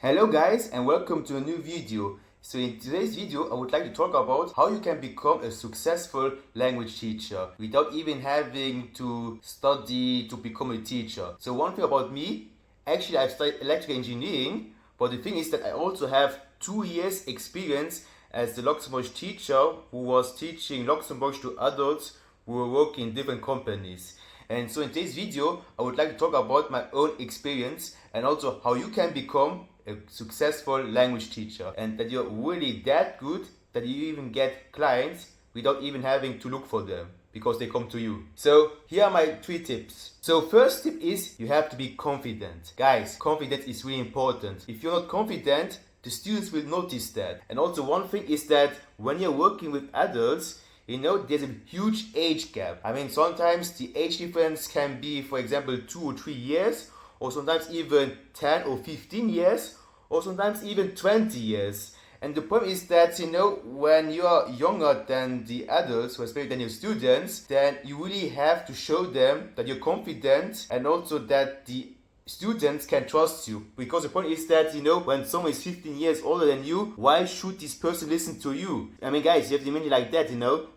Hello guys and welcome to a new video. So in today's video I would like to talk about how you can become a successful language teacher without even having to study to become a teacher. So one thing about me, actually I've studied electrical engineering, but the thing is that I also have 2 years experience as the Luxembourg teacher who was teaching Luxembourg to adults who were working in different companies. And so in today's video, I would like to talk about my own experience and also how you can become a successful language teacher and that you're really that good that you even get clients without even having to look for them because they come to you. So here are my 3 tips. So first tip is you have to be confident. Guys, confidence is really important. If you're not confident, the students will notice that. And also one thing is that when you're working with adults, there's a huge age gap. I mean, sometimes the age difference can be, for example, 2 or 3 years, or sometimes even 10 or 15 years, or sometimes even 20 years. And the point is that, when you are younger than the adults, or especially than your students, then you really have to show them that you're confident and also that the students can trust you, because the point is that when someone is 15 years older than you, why should this person listen to you? I mean, guys, you have to imagine like that.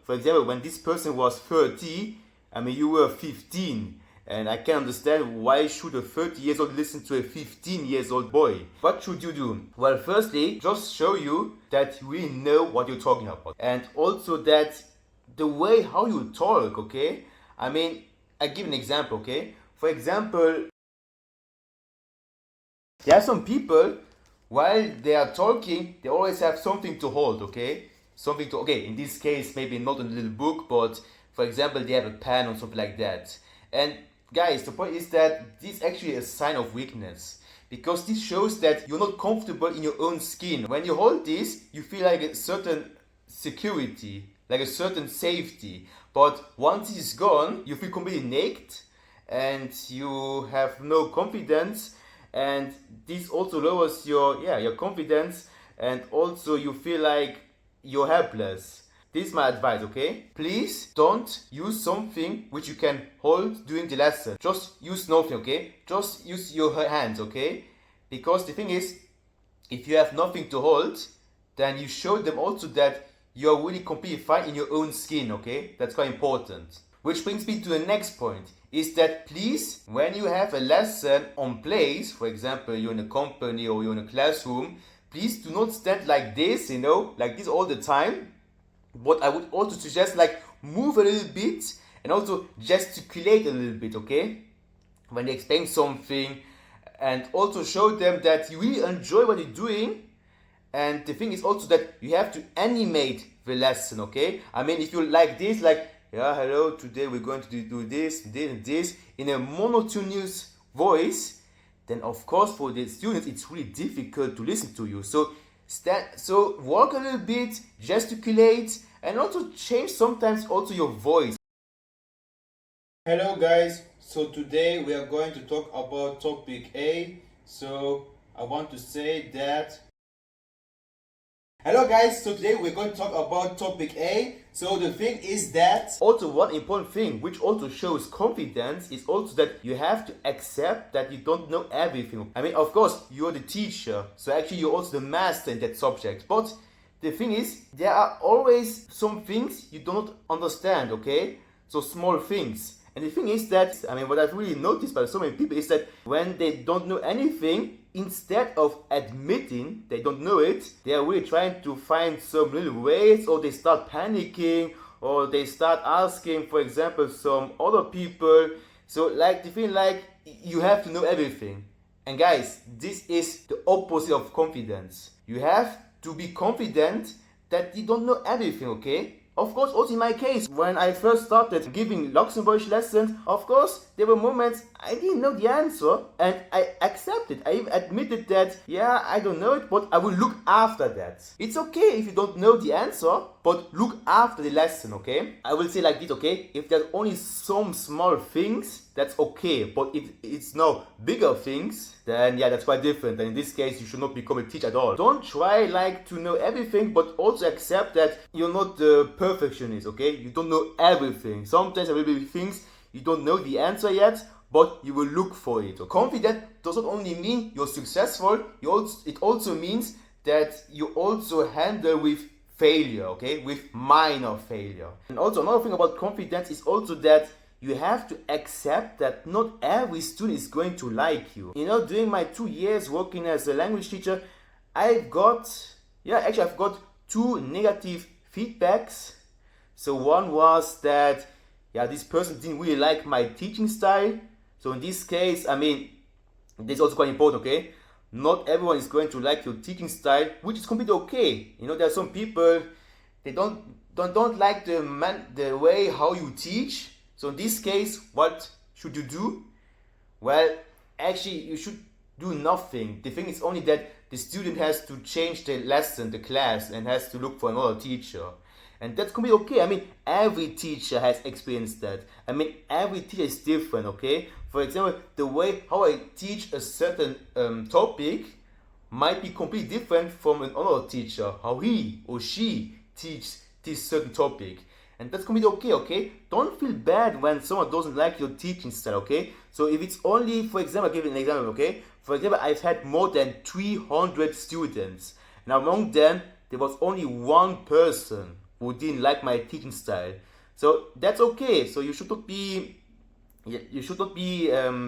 For example, when this person was 30, I mean, you were 15, and I can understand why should a 30 years old listen to a 15 years old boy. What should you do? Well, firstly, just show you that you really know what you're talking about, and also that the way how you talk, okay? I mean, I give an example, okay? For example, there are some people, while they are talking, they always have something to hold, okay? In this case, maybe not a little book, but for example, they have a pen or something like that. And guys, the point is that this is actually a sign of weakness, because this shows that you're not comfortable in your own skin. When you hold this, you feel like a certain security, like a certain safety. But once it is gone, you feel completely naked and you have no confidence. And this also lowers your confidence, and also you feel like you're helpless. This is my advice, okay? Please don't use something which you can hold during the lesson. Just use nothing, okay? Just use your hands, okay? Because the thing is, if you have nothing to hold, then you show them also that you're really completely fine in your own skin, okay? That's quite important. Which brings me to the next point, is that please, when you have a lesson on place, for example, you're in a company or you're in a classroom, please do not stand like this, like this all the time. But I would also suggest move a little bit and also gesticulate a little bit, okay? When they explain something, and also show them that you really enjoy what you're doing. And the thing is also that you have to animate the lesson, okay? I mean, if you like this, hello, today we're going to do this, this, and this, in a monotonous voice, then of course for the students it's really difficult to listen to you. So walk a little bit, gesticulate, and also change sometimes also your voice. Hello guys, so today we are going to talk about topic A. So I want to say that hello guys, so today we're going to talk about topic A. So the thing is that also one important thing which also shows confidence is also that you have to accept that you don't know everything. I mean, of course, you're the teacher, so actually you're also the master in that subject. But the thing is, there are always some things you do not understand, okay? So small things. And the thing is that, I mean, what I've really noticed by so many people is that when they don't know anything, instead of admitting they don't know it, they are really trying to find some little ways, or they start panicking, or they start asking, for example, some other people. So they feel like you have to know everything. And guys, this is the opposite of confidence. You have to be confident that you don't know everything, okay? Of course, also in my case, when I first started giving Luxembourgish lessons, of course, there were moments I didn't know the answer, and I accepted. I even admitted that, I don't know it, but I will look after that. It's okay if you don't know the answer, but look after the lesson, okay? I will say like this, okay? If there's only some small things, that's okay. But if it's no bigger things, then that's quite different. And in this case, you should not become a teacher at all. Don't try to know everything, but also accept that you're not the perfectionist, okay? You don't know everything. Sometimes there will be things you don't know the answer yet, but you will look for it. So confident does not only mean you're successful, it also means that you also handle with failure, okay, with minor failure. And also another thing about confidence is also that you have to accept that not every student is going to like you. You know, during my 2 years working as a language teacher, I've got 2 negative feedbacks. So one was that, this person didn't really like my teaching style. So in this case, I mean, this is also quite important, okay? Not everyone is going to like your teaching style, which is completely okay. You know, there are some people, they don't like the way how you teach. So in this case, what should you do? Well, actually, you should do nothing. The thing is only that the student has to change the lesson, the class, and has to look for another teacher. And that's completely okay. I mean, every teacher has experienced that. I mean, every teacher is different, okay? For example, the way how I teach a certain topic might be completely different from another teacher, how he or she teaches this certain topic. And that's completely okay, okay? Don't feel bad when someone doesn't like your teaching style, okay? So if it's only, for example, I'll give you an example, okay? For example, I've had more than 300 students. And among them, there was only one person who didn't like my teaching style. So that's okay. So you should not be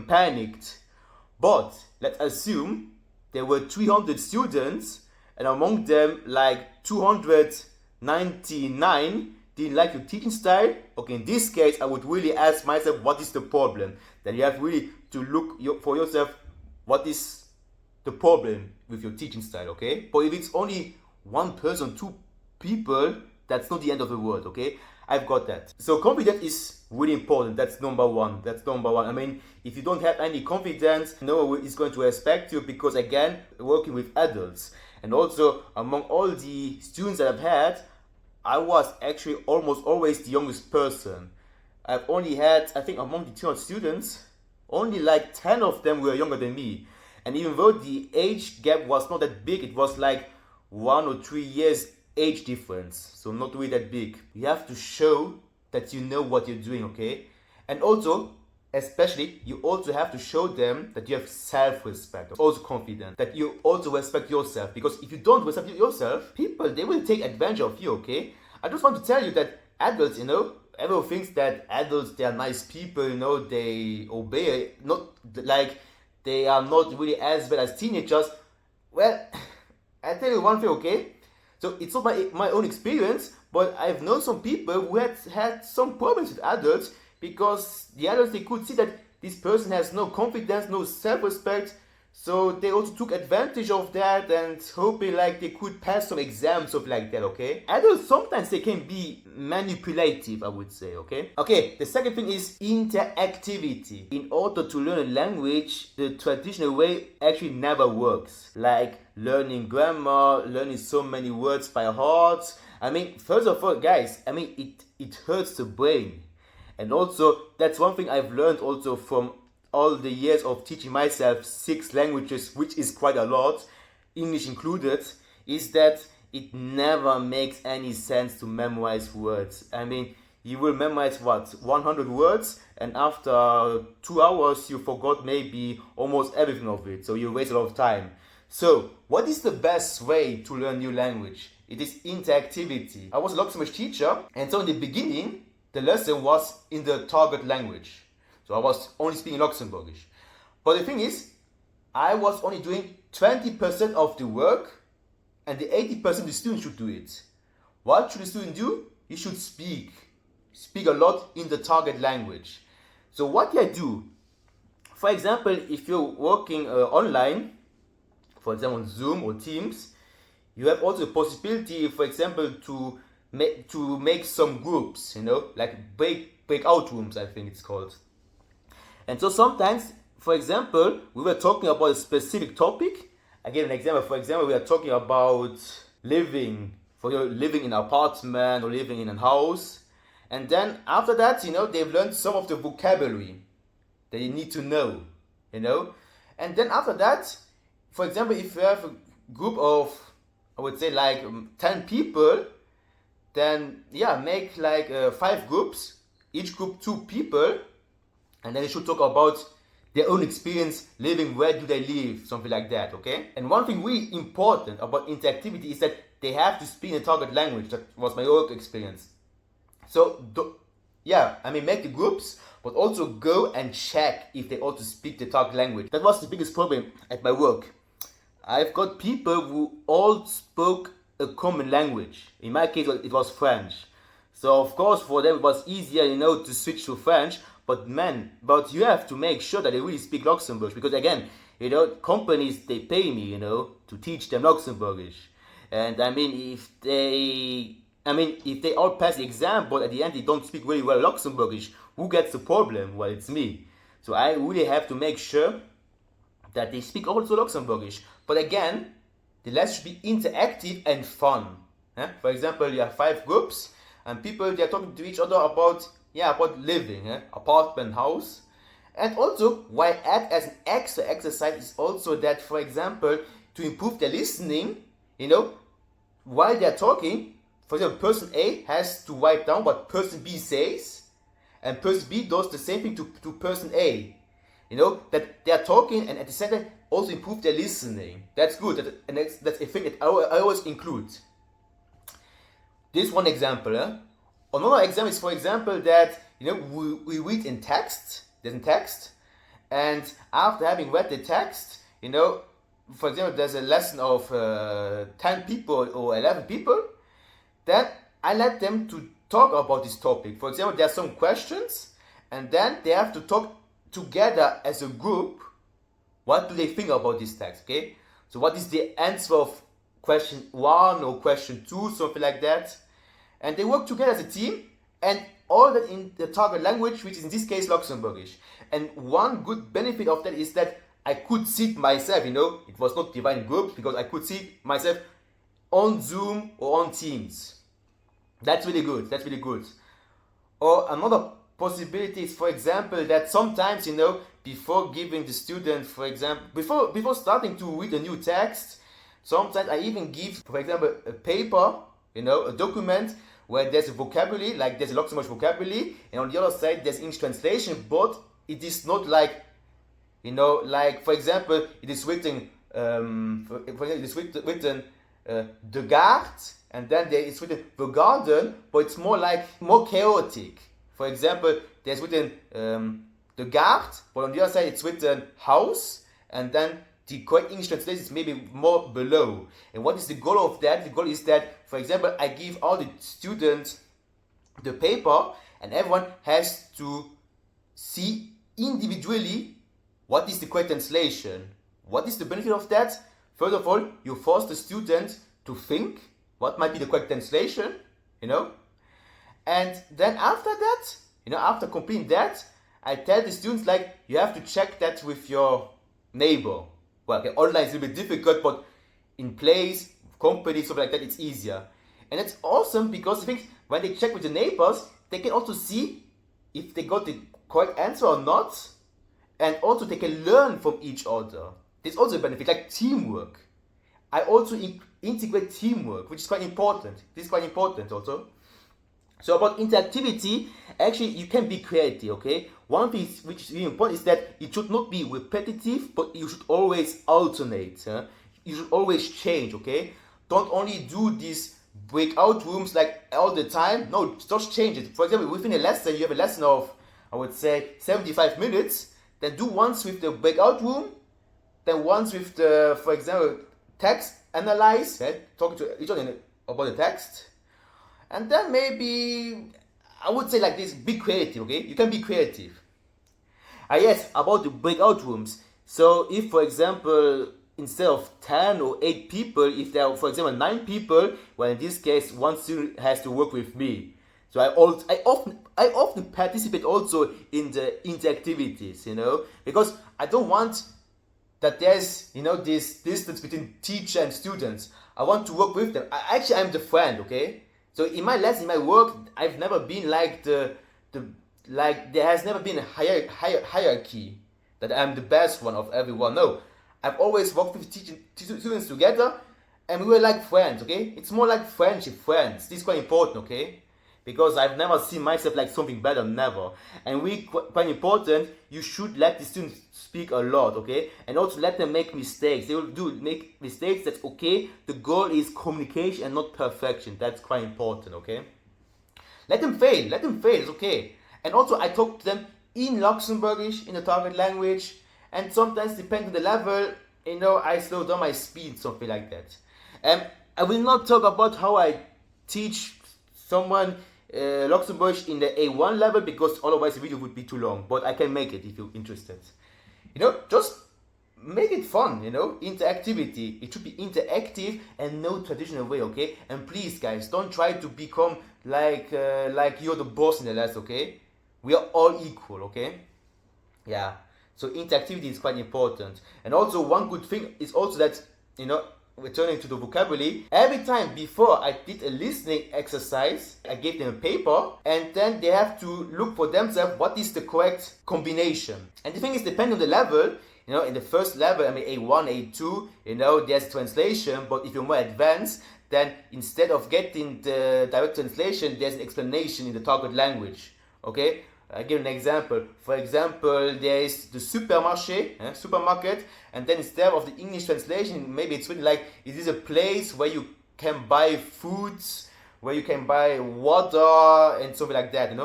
panicked. But let's assume there were 300 students, and among them, like 299 didn't like your teaching style. Okay, in this case, I would really ask myself, what is the problem? Then you have really to look for yourself, what is the problem with your teaching style, okay? But if it's only one person, 2 people, that's not the end of the world, okay? I've got that. So confidence is really important. That's number one. I mean, if you don't have any confidence, no one is going to respect you, because again, working with adults. And also, among all the students that I've had, I was actually almost always the youngest person. I've only had, I think among the 200 students, only like 10 of them were younger than me. And even though the age gap was not that big, it was like 1 or 3 years age difference. So not really that big. You have to show that you know what you're doing, okay? And also, especially, you also have to show them that you have self-respect, also confident, that you also respect yourself. Because if you don't respect yourself, people, they will take advantage of you, okay? I just want to tell you that adults, you know, everyone thinks that adults, they are nice people, you know, they obey, not like they are not really as bad as teenagers. Well, I tell you one thing, okay? So it's not my own experience, but I've known some people who had some problems with adults, because the adults, they could see that this person has no confidence, no self-respect, so they also took advantage of that and hoping like they could pass some exams, something like that, okay? Adults, sometimes they can be manipulative, I would say, okay? Okay, the second thing is interactivity. In order to learn a language, the traditional way actually never works. Like learning grammar, learning so many words by heart. I mean, first of all, guys, I mean, it hurts the brain. And also, that's one thing I've learned also from all the years of teaching myself 6 languages, which is quite a lot, English included, is that it never makes any sense to memorize words. I mean, you will memorize 100 words, and after 2 hours you forgot maybe almost everything of it, so you waste a lot of time. So, what is the best way to learn new language? It is interactivity. I was a Luxembourg teacher, and so in the beginning, the lesson was in the target language. So I was only speaking Luxembourgish. But the thing is, I was only doing 20% of the work, and the 80% the student should do it. What should the student do? He should speak a lot in the target language. So what do I do? For example, if you're working online, for example on Zoom or Teams, you have also the possibility, for example, to make some groups, you know, like breakout rooms, I think it's called. And so sometimes, for example, we were talking about a specific topic. I give an example. For example, we are talking about living in an apartment or living in a house. And then after that, you know, they've learned some of the vocabulary that you need to know, you know. And then after that, for example, if you have a group of, I would say like 10 people, then make like 5 groups, each group 2 people, and then you should talk about their own experience living, where do they live, something like that, okay? And one thing really important about interactivity is that they have to speak in a target language. That was my work experience. So, make the groups, but also go and check if they also speak the target language. That was the biggest problem at my work. I've got people who all spoke a common language. In my case, it was French. So of course, for them it was easier, to switch to French. But you have to make sure that they really speak Luxembourg, because again, companies, they pay me, to teach them Luxembourgish. And if they all pass the exam, but at the end they don't speak really well Luxembourgish, who gets the problem? Well, it's me. So I really have to make sure that they speak also Luxembourgish. But again, the lesson should be interactive and fun. For example, you have 5 groups, and people, they are talking to each other about living, apartment, house. And also, why add as an extra exercise is also that, for example, to improve their listening, while they're talking, for example, person A has to write down what person B says, and person B does the same thing to person A. That they're talking, and at the same time also improve their listening. That's good, and that's a thing that I always include. This one example. Another example is, for example, that we read in text. There's a text, and after having read the text, for example, there's a lesson of 10 people or 11 people. Then I let them to talk about this topic. For example, there are some questions, and then they have to talk together as a group. What do they think about this text? Okay, so what is the answer of question 1 or question 2, something like that? And they work together as a team, and all that in the target language, which is in this case Luxembourgish. And one good benefit of that is that I could sit myself, it was not divided groups, because I could sit myself on Zoom or on Teams. That's really good. Or another possibility is, for example, that sometimes, before giving the student, for example, before starting to read a new text, sometimes I even give, for example, a paper, a document where there's a vocabulary, like there's a Luxembourg vocabulary, and on the other side there's English translation, but it is not like, for example, it is written, the garde, and then there is written the garden, but it's more chaotic. For example, there's written the garde, but on the other side it's written house, and then the correct English translation is maybe more below. And what is the goal of that? The goal is that, for example, I give all the students the paper, and everyone has to see individually what is the correct translation. What is the benefit of that? First of all, you force the student to think what might be the correct translation, and then after that, after completing that, I tell the students, you have to check that with your neighbor. Well, okay, online is a little bit difficult, but in place, companies, something like that, it's easier. And it's awesome because I think when they check with the neighbors, they can also see if they got the correct answer or not, and also they can learn from each other. There's also a benefit, like teamwork. I also integrate teamwork, which is quite important. This is quite important also. So about interactivity, actually you can be creative, okay? One thing which is really important is that it should not be repetitive, but you should always alternate. You should always change, okay? Don't only do these breakout rooms all the time. No, just change it. For example, within a lesson, you have a lesson of, I would say, 75 minutes. Then do once with the breakout room, then once with the, for example, text analyze, talking to each other about the text. And then maybe, I would say like this, be creative, okay? You can be creative. Yes, about the breakout rooms. So if, for example, instead of 10 or 8 people, if there are, for example, 9 people, well, in this case, one student has to work with me. So I often participate also in the interactivities, because I don't want that there's, this distance between teacher and students. I want to work with them. I'm the friend, okay? So in my lesson, in my work, I've never been there has never been a hierarchy that I'm the best one of everyone. No, I've always worked with students together, and we were like friends, okay? It's more like friendship, friends. This is quite important, okay? because I've never seen myself like something better, never. And quite important, you should let the students speak a lot, okay? And also let them make mistakes. They will make mistakes, that's okay. The goal is communication and not perfection. That's quite important, okay? Let them fail, it's okay. And also I talk to them in Luxembourgish, in the target language, and sometimes depending on the level, I slow down my speed, something like that. I will not talk about how I teach someone Luxembourgish in the A1 level, because otherwise the video would be too long, but I can make it if you're interested. Just make it fun, interactivity. It should be interactive and no traditional way, okay? And please guys, don't try to become like you're the boss in the class, okay? We are all equal, okay? Yeah. So interactivity is quite important. And also one good thing is also that, returning to the vocabulary, every time before I did a listening exercise, I gave them a paper, and then they have to look for themselves what is the correct combination. And the thing is, depending on the level, in the first level, I mean A1, A2, there's translation, but if you're more advanced, then instead of getting the direct translation, there's an explanation in the target language, okay? I give an example. For example, there is the supermarket, and then instead of the English translation, maybe it's written like, it is a place where you can buy foods, where you can buy water, and something like that,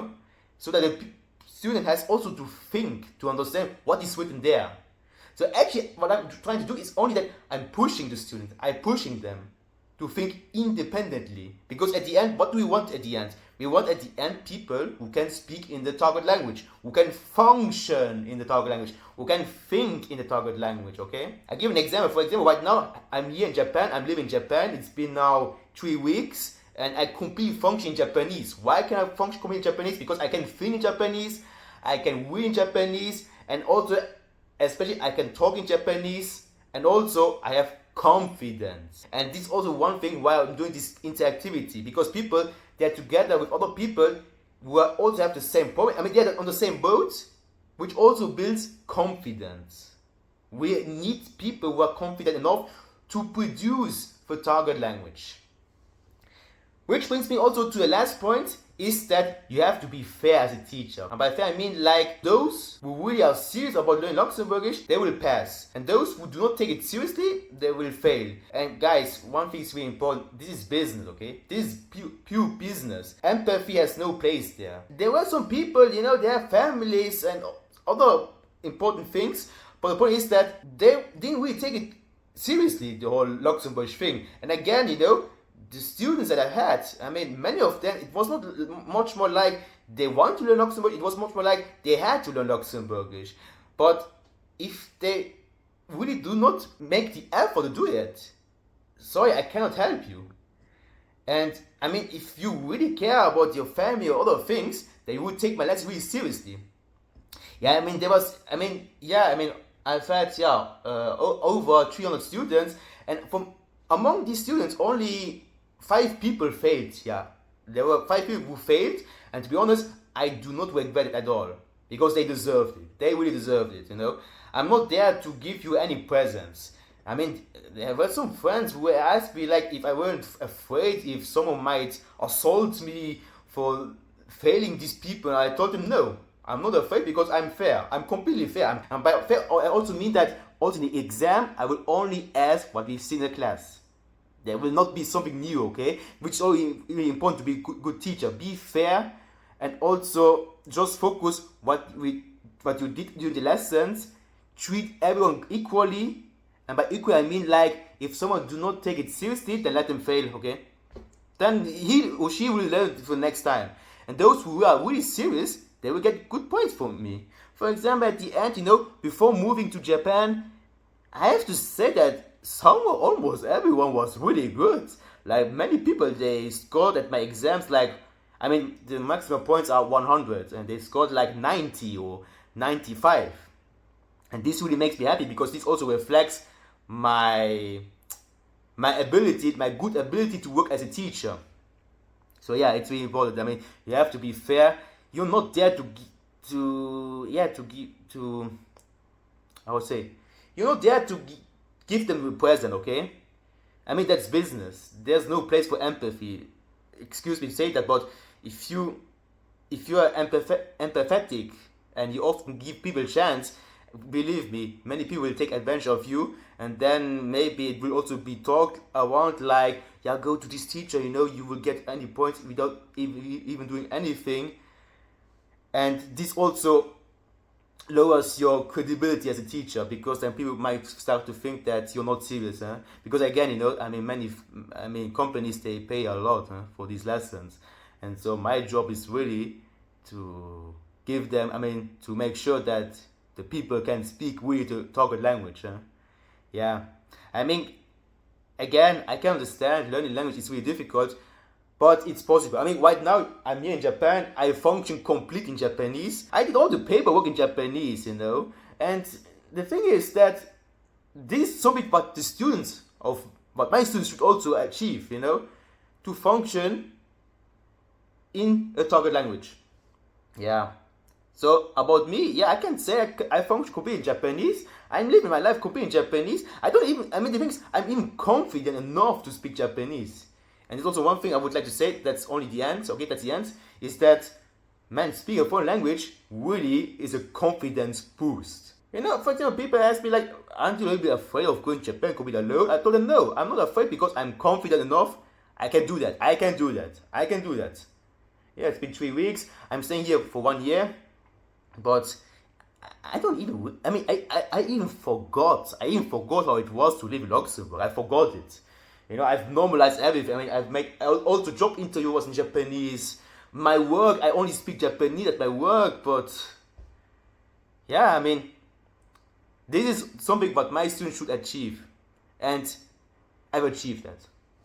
So that the student has also to think, to understand what is written there. So actually, what I'm trying to do is only that I'm pushing the student, I'm pushing them to think independently. Because at the end, what do we want at the end? We want at the end people who can speak in the target language, who can function in the target language, who can think in the target language, okay? I give an example. For example, right now, I'm here in Japan, I'm living in Japan, it's been now 3 weeks, and I completely function in Japanese. Why can I function completely in Japanese? Because I can think in Japanese, I can read in Japanese, and also, especially, I can talk in Japanese, and also, I have confidence. And this is also one thing why I'm doing this interactivity, because people, they're together with other people who also have the same problem. I mean, they're on the same boat, which also builds confidence. We need people who are confident enough to produce the target language. Which brings me also to the last point, is that you have to be fair as a teacher. And by fair I mean like those who really are serious about learning Luxembourgish, they will pass. And those who do not take it seriously, they will fail. And guys, one thing is really important, this is business, okay? This is pure business. Empathy has no place there. There were some people, they have families and other important things, but the point is that they didn't really take it seriously, the whole Luxembourgish thing. And again, the students that I had, I mean, many of them, it was not much more like they want to learn Luxembourgish, it was much more like they had to learn Luxembourgish. But if they really do not make the effort to do it, sorry, I cannot help you. And I mean, if you really care about your family or other things, then you would take my lessons really seriously. Yeah, I've had, over 300 students, and from among these students, only 5 people failed. Yeah, there were 5 people who failed, and to be honest, I do not regret it at all, because they deserved it. They really deserved it, I'm not there to give you any presents. I mean, there were some friends who asked me like if I weren't afraid if someone might assault me for failing these people. I told them no, I'm not afraid, because I'm fair. I'm completely fair. And by fair, I also mean that also in the exam, I will only ask what we've seen in the class. There will not be something new, okay? Which is really, really important to be a good teacher. Be fair, and also just focus what you did during the lessons. Treat everyone equally, and by equal I mean like if someone do not take it seriously, then let them fail, okay? Then he or she will learn for next time. And those who are really serious, they will get good points from me. For example, at the end, before moving to Japan, I have to say that almost everyone was really good. Like many people, they scored at my exams like, I mean, the maximum points are 100, and they scored like 90 or 95. And this really makes me happy, because this also reflects my ability, my good ability to work as a teacher. So yeah, it's really important. I mean, you have to be fair. You're not there you're not there to give them a present, okay? I mean, that's business. There's no place for empathy. Excuse me to say that, but if you are empathetic and you often give people a chance, believe me, many people will take advantage of you, and then maybe it will also be talked around like, yeah, go to this teacher, you will get any points without even doing anything. And this also lowers your credibility as a teacher, because then people might start to think that you're not serious, huh? Because again, many companies, they pay a lot, huh, for these lessons, and so my job is really to give them, to make sure that the people can speak really the target language, huh? Yeah, again, I can understand learning language is really difficult, but it's possible. Right now I'm here in Japan. I function complete in Japanese. I did all the paperwork in Japanese, And the thing is that this is something what my students should also achieve, to function in a target language. Yeah. So about me, yeah, I can say I function completely in Japanese. I'm living my life completely in Japanese. The thing is, I'm even confident enough to speak Japanese. And there's also one thing I would like to say, that's only the end, okay, that's the end, is that, man, speaking a foreign language really is a confidence boost. For example, people ask me like, aren't you a little bit afraid of going to Japan completely alone? I told them, no, I'm not afraid, because I'm confident enough. I can do that. Yeah, it's been 3 weeks. I'm staying here for 1 year. But I don't even, I even forgot how it was to live in Luxembourg. I forgot it. I've normalized everything. I've made also job interview was in Japanese. My work, I only speak Japanese at my work, but yeah, this is something that my students should achieve, and I've achieved that.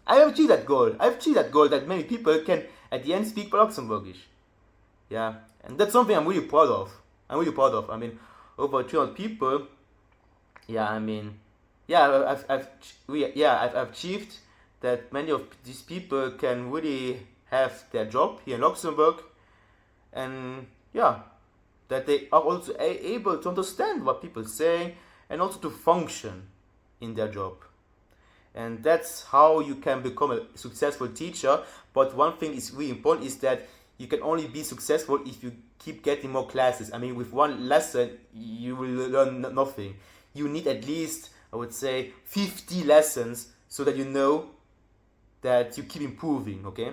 I've achieved that goal. That many people can at the end speak Luxembourgish. Yeah, and that's something I'm really proud of. Over 200 people. Yeah, I've achieved that many of these people can really have their job here in Luxembourg, and yeah, that they are also able to understand what people are saying and also to function in their job. And that's how you can become a successful teacher. But one thing is really important, is that you can only be successful if you keep getting more classes. With one lesson, you will learn nothing. You need at least, I would say, 50 lessons so that you know that you keep improving, okay?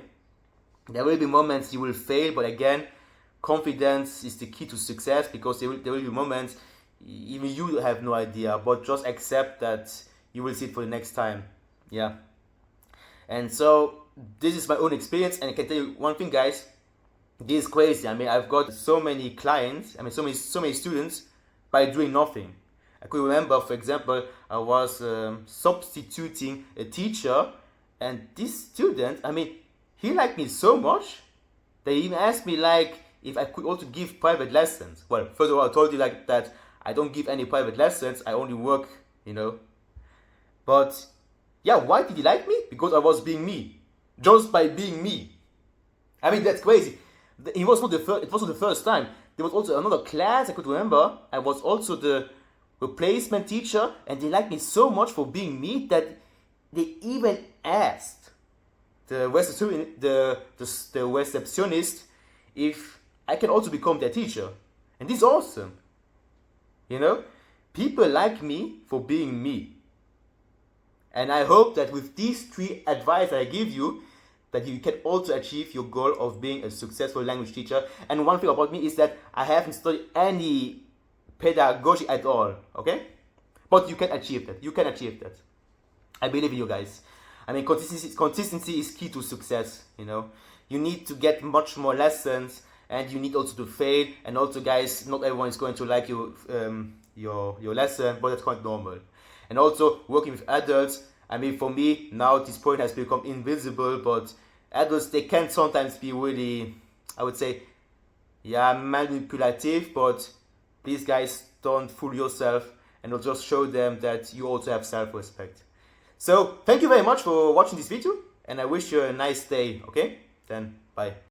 There will be moments you will fail, but again, confidence is the key to success, because there will be moments even you have no idea, but just accept that you will see it for the next time. Yeah. And so this is my own experience, and I can tell you one thing, guys. This is crazy. I've got so many clients, so many students by doing nothing. I could remember, for example, I was substituting a teacher, and this student, he liked me so much, they even asked me like if I could also give private lessons. Well, first of all, I told you like that I don't give any private lessons, I only work, But yeah, why did he like me? Because I was being me. Just by being me. That's crazy. It wasn't the first time. There was also another class I could remember. I was also the replacement teacher, and they liked me so much for being me that they even asked the receptionist if I can also become their teacher. And this is awesome. People like me for being me. And I hope that with these 3 advice I give you, that you can also achieve your goal of being a successful language teacher. And one thing about me is that I haven't studied any pedagogy at all, okay? But you can achieve that. I believe in you guys. Consistency is key to success, You need to get much more lessons, and you need also to fail. And also, guys, not everyone is going to like your lesson, but that's quite normal. And also, working with adults, for me, now this point has become invisible, but adults, they can sometimes be really, I would say, manipulative, but please, guys, don't fool yourself, and just show them that you also have self-respect. So, thank you very much for watching this video, and I wish you a nice day, okay? Then, bye.